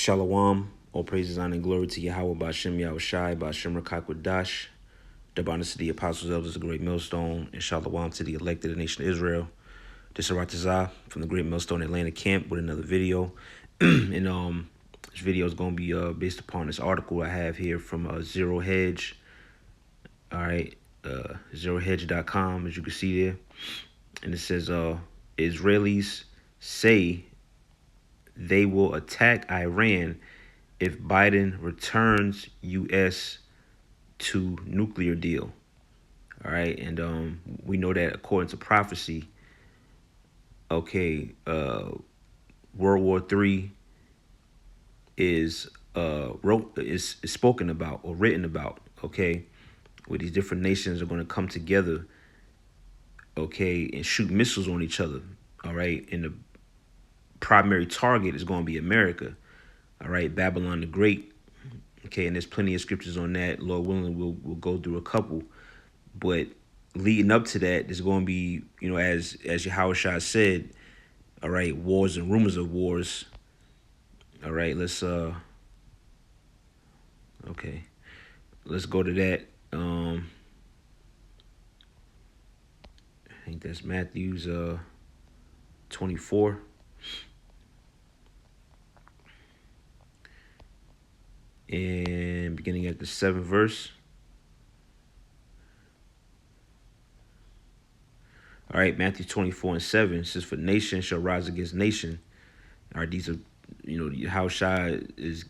Shalom, all praises, honor, and glory to Yahweh, Ba'ashem Yahushai, Ba'ashem Rakakwadash, Dabbanas to the apostles, elders, the great millstone, and Shalom to the elected of the nation of Israel. This is Aratazah from the Great Millstone Atlanta camp with another video. and this video is going to be based upon this article I have here from Zero Hedge. All right, zerohedge.com, as you can see there. And it says, Israelis say they will attack Iran if Biden returns U.S. to nuclear deal. All right, and we know that according to prophecy, World War III is spoken about or written about. Okay, where these different nations are going to come together. Okay, and shoot missiles on each other. All right, and the primary target is going to be America. All right, Babylon the Great. Okay, and there's plenty of scriptures on that. Lord willing, we'll go through a couple. But leading up to that, there's going to be, as Yahushua said, all right, wars and rumors of wars. All right, let's go to that. I think that's Matthew's 24. And beginning at the 7th verse. All right, Matthew 24:7 says, "For nation shall rise against nation." All right, these are, how Shai is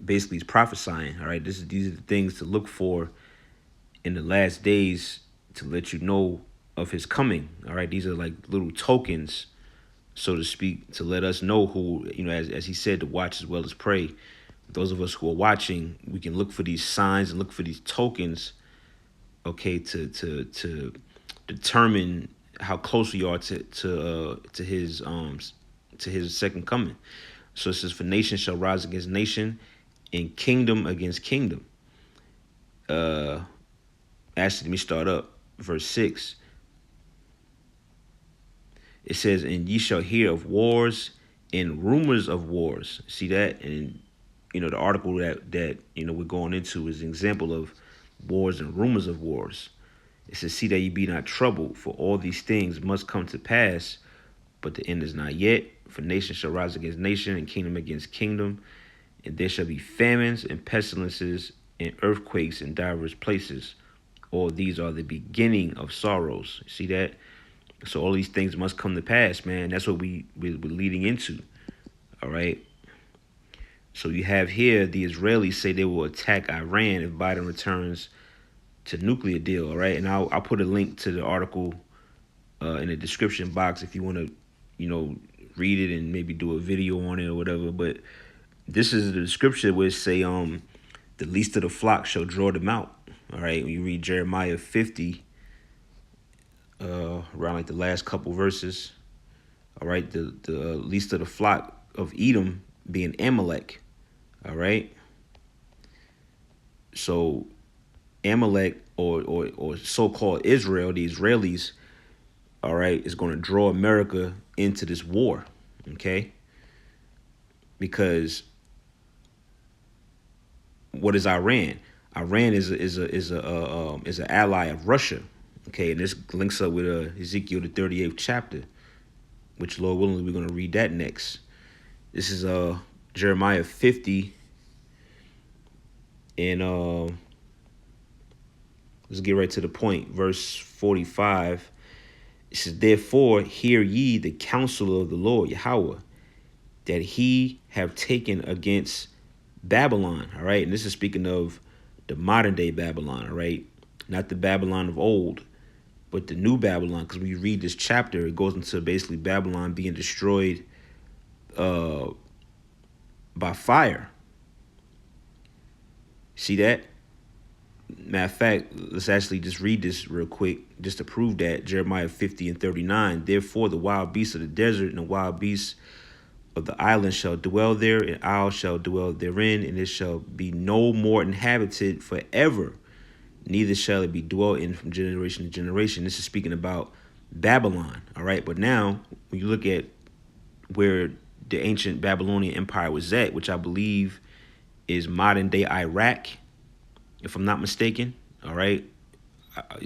basically is prophesying. All right, these are the things to look for in the last days to let you know of his coming. All right, these are like little tokens, so to speak, to let us know who, as he said, to watch as well as pray. Those of us who are watching, we can look for these signs and look for these tokens, okay, to determine how close we are to his second coming. So it says, "For nation shall rise against nation, and kingdom against kingdom." Actually, let me start up verse 6. It says, "And ye shall hear of wars and rumors of wars." See that? And the article that we're going into is an example of wars and rumors of wars. It says, "See that ye be not troubled, for all these things must come to pass, but the end is not yet. For nation shall rise against nation, and kingdom against kingdom, and there shall be famines and pestilences and earthquakes in divers places. All these are the beginning of sorrows." See that? So all these things must come to pass, man. That's what we're leading into. All right. So you have here the Israelis say they will attack Iran if Biden returns to nuclear deal. All right, and I'll put a link to the article in the description box if you want to, read it and maybe do a video on it or whatever. But this is the description where it say, the least of the flock shall draw them out. All right, when you read Jeremiah 50, around like the last couple verses. All right, the least of the flock of Edom being Amalek. All right. So Amalek or so-called Israel, the Israelis, all right, is going to draw America into this war, okay? Because what is Iran? Iran is an ally of Russia, okay? And this links up with Ezekiel the 38th chapter, which Lord willing we're going to read that next. This is Jeremiah 50. And let's get right to the point. Verse 45. It says, "Therefore hear ye the counsel of the Lord Yahweh, that he have taken against Babylon." All right. And this is speaking of the modern day Babylon. All right. Not the Babylon of old, but the new Babylon. Because when you read this chapter, it goes into basically Babylon being destroyed by fire. See that? Matter of fact, let's actually just read this real quick just to prove that. Jeremiah 50:39. "Therefore the wild beasts of the desert and the wild beasts of the island shall dwell there, and I shall dwell therein, and it shall be no more inhabited forever, neither shall it be dwelt in from generation to generation." This is speaking about Babylon. All right. But now when you look at where the ancient Babylonian Empire was at, which I believe is modern day Iraq, if I'm not mistaken. All right.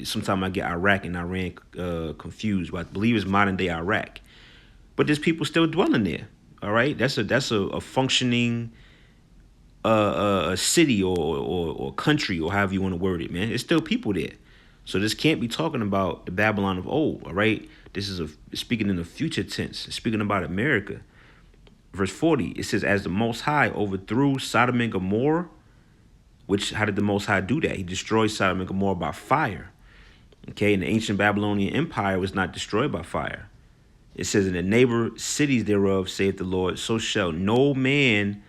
Sometimes I get Iraq and Iran confused, but I believe it's modern day Iraq. But there's people still dwelling there. All right. That's a functioning a city or country or however you want to word it, man. It's still people there. So this can't be talking about the Babylon of old, all right? This is speaking in the future tense, speaking about America. Verse 40, it says, as the Most High overthrew Sodom and Gomorrah, which, how did the Most High do that? He destroyed Sodom and Gomorrah by fire. Okay, and the ancient Babylonian Empire was not destroyed by fire. It says, in the neighbor cities thereof, saith the Lord, so shall no man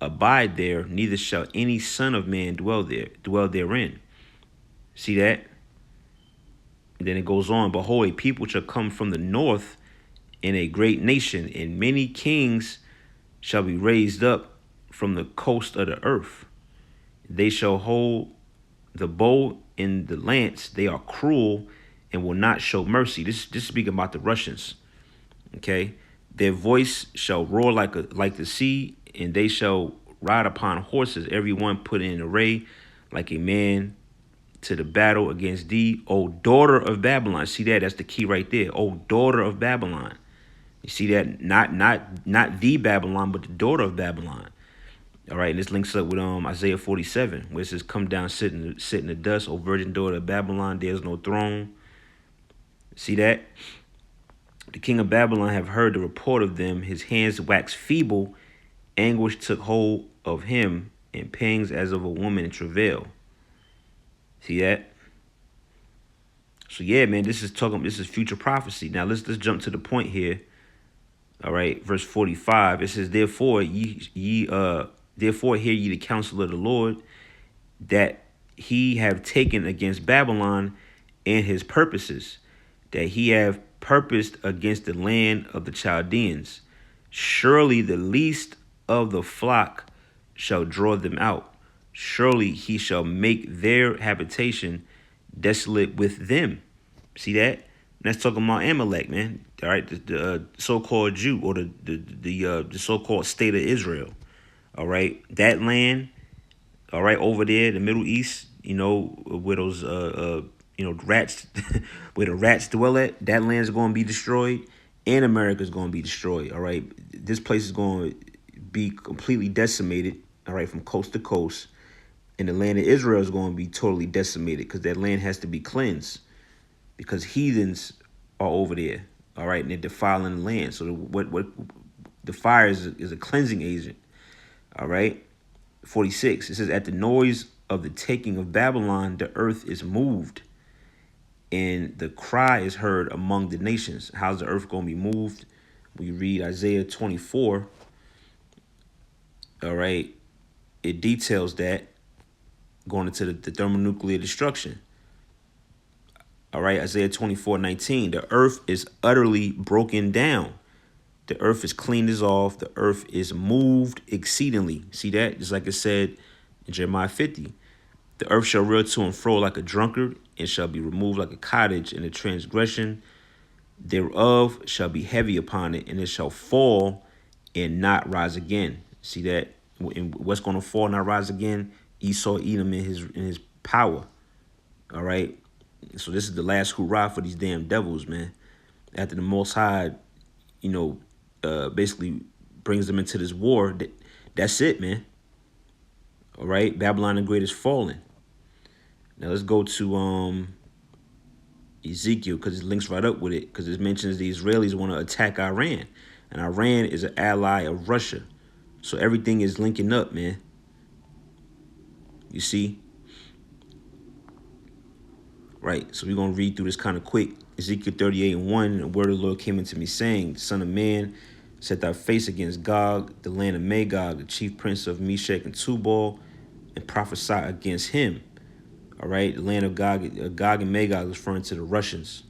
abide there, neither shall any son of man dwell therein. See that? And then it goes on, behold, a people shall come from the north, and a great nation, and many kings shall be raised up from the coast of the earth. They shall hold the bow and the lance. They are cruel and will not show mercy. This is speaking about the Russians. Okay, their voice shall roar like the sea, and they shall ride upon horses, every one put in array like a man to the battle against thee, O daughter of Babylon. See that? That's the key right there. O daughter of Babylon. You see that? Not the Babylon, but the daughter of Babylon. All right, and this links up with Isaiah 47, where it says, come down, sit in the dust, O virgin daughter of Babylon, there's no throne. See that? The king of Babylon have heard the report of them. His hands waxed feeble. Anguish took hold of him, and pangs as of a woman in travail. See that? So yeah, man, this is future prophecy. Now let's jump to the point here. All right, verse 45. It says, therefore hear ye the counsel of the Lord, that he have taken against Babylon and his purposes, that he have purposed against the land of the Chaldeans. Surely the least of the flock shall draw them out. Surely he shall make their habitation desolate with them. See that? And that's talking about Amalek, man. All right, the so-called Jew, or the so-called state of Israel. All right, that land. All right, over there, the Middle East. You know, where those rats, where the rats dwell at. That land's going to be destroyed, and America's going to be destroyed. All right, this place is going to be completely decimated. All right, from coast to coast. And the land of Israel is going to be totally decimated, because that land has to be cleansed, because heathens are over there. All right, and they're defiling the land. So what the fire is a cleansing agent. All right, 46. It says, at the noise of the taking of Babylon, the earth is moved, and the cry is heard among the nations. How's the earth going to be moved? We read Isaiah 24. All right, it details that, going into the thermonuclear destruction. All right, Isaiah 24:19. The earth is utterly broken down. The earth is cleaned as off. The earth is moved exceedingly. See that? Just like it said in Jeremiah 50. The earth shall reel to and fro like a drunkard, and shall be removed like a cottage, and the transgression thereof shall be heavy upon it, and it shall fall and not rise again. See that? And what's going to fall and not rise again? Esau, Edom in his power. All right. So this is the last hurrah for these damn devils, man. After the Most High, basically brings them into this war, that's it, man. All right. Babylon the Great is fallen. Now let's go to Ezekiel, because it links right up with it, because it mentions the Israelis want to attack Iran, and Iran is an ally of Russia. So everything is linking up, man. You see? Right, so we're going to read through this kind of quick. Ezekiel 38:1, the word of the Lord came into me, saying, Son of man, set thy face against Gog, the land of Magog, the chief prince of Meshech and Tubal, and prophesy against him. All right, the land of Gog and Magog is referring to the Russians.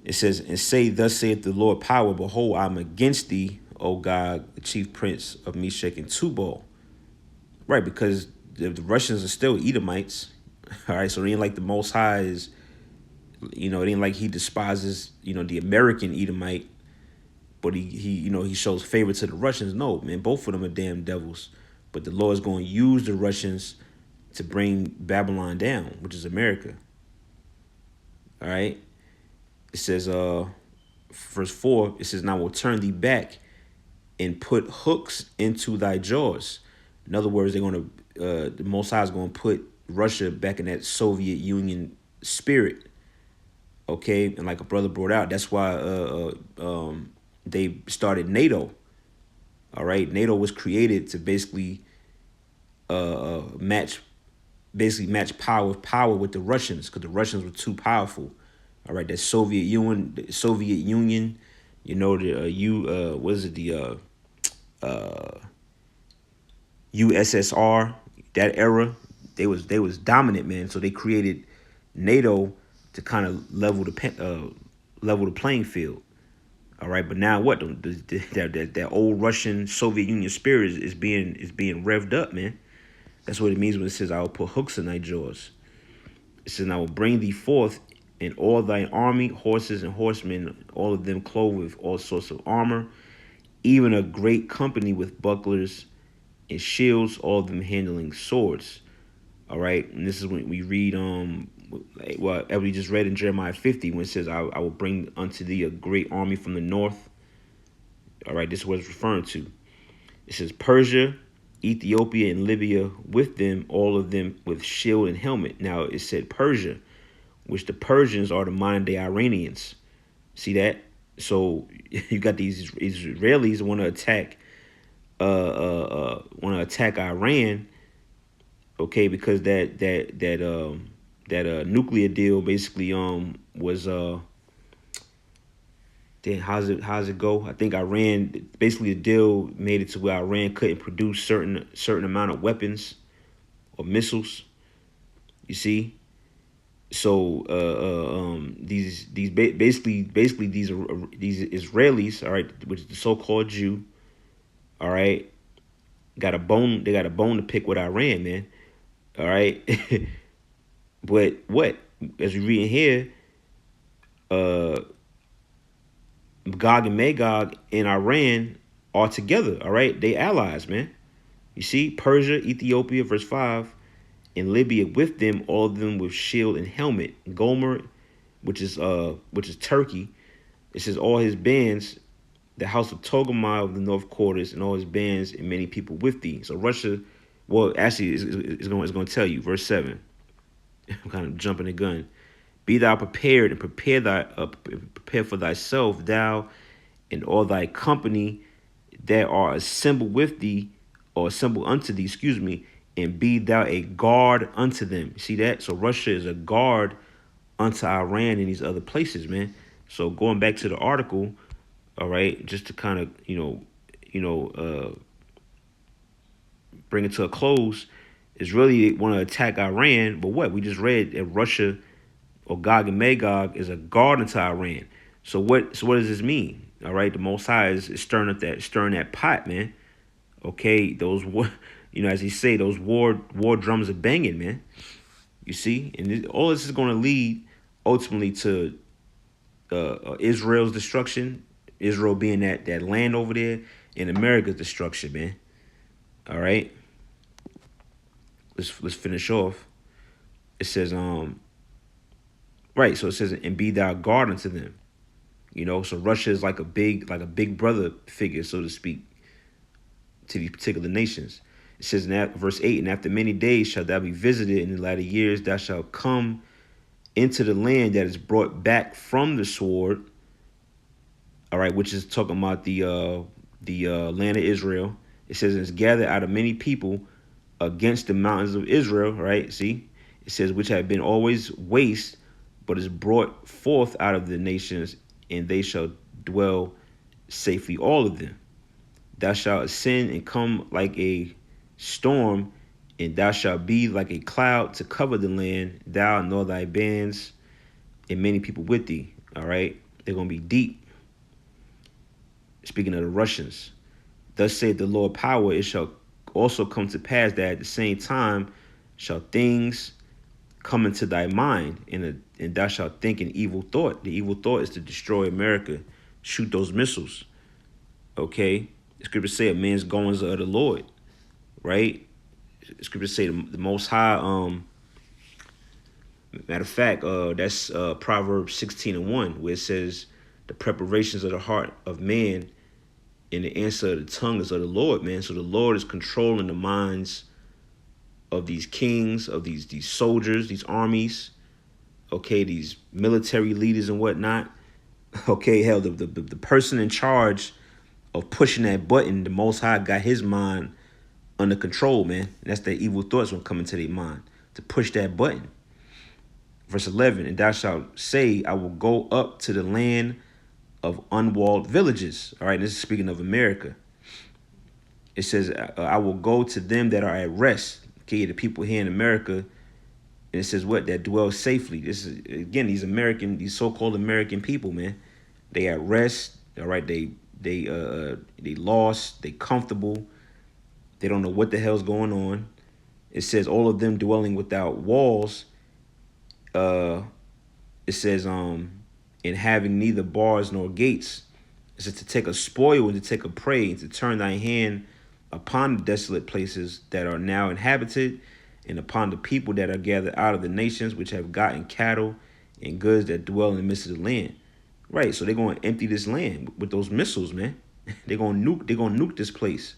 It says, and say, thus saith the Lord power, behold, I am against thee, O Gog, the chief prince of Meshech and Tubal. Right, because the Russians are still Edomites. All right, so it ain't like the Most High it ain't like he despises, the American Edomite. but he shows favor to the Russians. No, man, both of them are damn devils. But the Lord is going to use the Russians to bring Babylon down, which is America. All right. It says, verse 4, it says, "Now I will turn thee back and put hooks into thy jaws." In other words, they're going to, the Most High is going to put Russia back in that Soviet Union spirit. Okay. And like a brother brought out, that's why they started NATO. All right. NATO was created to basically match power with the Russians, because the Russians were too powerful. All right, that Soviet Union, the what is it, the USSR, that era, they was dominant, man. So they created NATO to kind of level the playing field. All right, but now what? That old Russian Soviet Union spirit is being revved up, man. That's what it means when it says, "I will put hooks in thy jaws." It says, "And I will bring thee forth in all thine army, horses and horsemen, all of them clothed with all sorts of armor, even a great company with bucklers and shields, all of them handling swords." All right, and this is when we read, as we just read in Jeremiah 50, when it says, I will bring unto thee a great army from the north. All right, this is what it's referring to. It says, "Persia, Ethiopia, and Libya with them, all of them with shield and helmet." Now it said Persia, which the Persians are the modern day Iranians. See that? So you got these Israelis want to attack Iran, okay, because that nuclear deal basically was then how's it go? I think Iran, basically the deal made it to where Iran couldn't produce certain amount of weapons or missiles. You see, so basically these Israelis, all right, which is the so-called Jew, all right, got a bone. They got a bone to pick with Iran, man. All right, but what, as we read in here, Gog and Magog and Iran are together, all right? They allies, man. You see, Persia, Ethiopia, verse 5, and Libya with them, all of them with shield and helmet. Gomer, which is Turkey, it says all his bands, the house of Togarmah of the north quarters, and all his bands and many people with thee. So Russia, well, actually, is going to tell you, verse 7. I'm kind of jumping the gun. "Be thou prepared, and prepare for thyself, thou and all thy company that are assembled with thee, or assembled unto thee, excuse me, and be thou a guard unto them." You see that? So Russia is a guard unto Iran and these other places, man. So going back to the article, all right, just to kind of bring it to a close, is really they want to attack Iran, but what we just read that Russia, or Gog and Magog, is a guard unto Iran. So what does this mean? All right, the Most High is stirring that pot, man. Okay, those as he say, those war drums are banging, man. You see, and all this is going to lead ultimately to Israel's destruction, Israel being that land over there, and America's destruction, man. All right, let's finish off. It says right, so it says, "And be thou guard unto them." So Russia is like a big brother figure, so to speak, to these particular nations. It says in that verse 8, "And after many days shalt thou be visited, in the latter years thou shalt come into the land that is brought back from the sword." All right, which is talking about the land of Israel. It says, "And it's gathered out of many people against the mountains of Israel." Right, see, it says, "Which have been always waste, but is brought forth out of the nations, and they shall dwell safely, all of them. Thou shalt ascend and come like a storm, and thou shalt be like a cloud to cover the land, thou and all thy bands, and many people with thee." All right, they're going to be deep. Speaking of the Russians, "Thus saith the Lord power, it shall also come to pass that at the same time shall things come into thy mind, and thou shalt think an evil thought." The evil thought is to destroy America, shoot those missiles. Okay, the scriptures say a man's goings are of the Lord, right? The scriptures say the Most High. Matter of fact, that's Proverbs 16:1, where it says, "The preparations of the heart of man and the answer of the tongue is of the Lord," man. So the Lord is controlling the minds of these kings, of these soldiers, these armies, okay, these military leaders and whatnot. Okay, hell, the person in charge of pushing that button, the Most High got his mind under control, man. And that's the evil thoughts when coming to their mind to push that button. Verse 11, and thou shalt say, I will go up to the land of unwalled villages. All right, this is speaking of America. It says, I will go to them that are at rest. Okay, the people here in America. And it says what? That dwell safely. This is, again, these so-called American people, man. They at rest. All right, they lost. They comfortable. They don't know what the hell's going on. It says all of them dwelling without walls. It says in having neither bars nor gates. It says to take a spoil and to take a prey and to turn thy hand upon the desolate places that are now inhabited, and upon the people that are gathered out of the nations which have gotten cattle and goods that dwell in the midst of the land. Right, so they're going to empty this land with those missiles, man. They're going to nuke this place.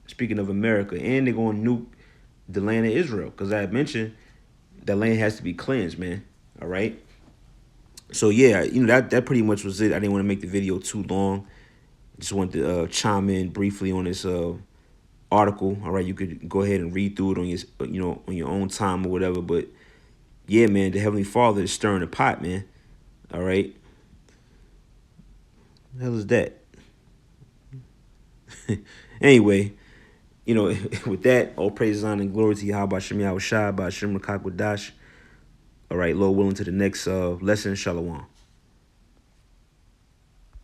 Speaking of America, and they're going to nuke the land of Israel, because I had mentioned that land has to be cleansed, man. All right. So yeah, that pretty much was it. I didn't want to make the video too long. Just wanted to chime in briefly on this article. All right, you could go ahead and read through it on your on your own time or whatever. But yeah, man, the Heavenly Father is stirring the pot, man. All right. The hell is that? Anyway, with that, all praise, honor, and glory to Yahweh Shem Yahweh Shai, by Shem Rakak Wadash. All right, Lord willing, to the next lesson. Shalom.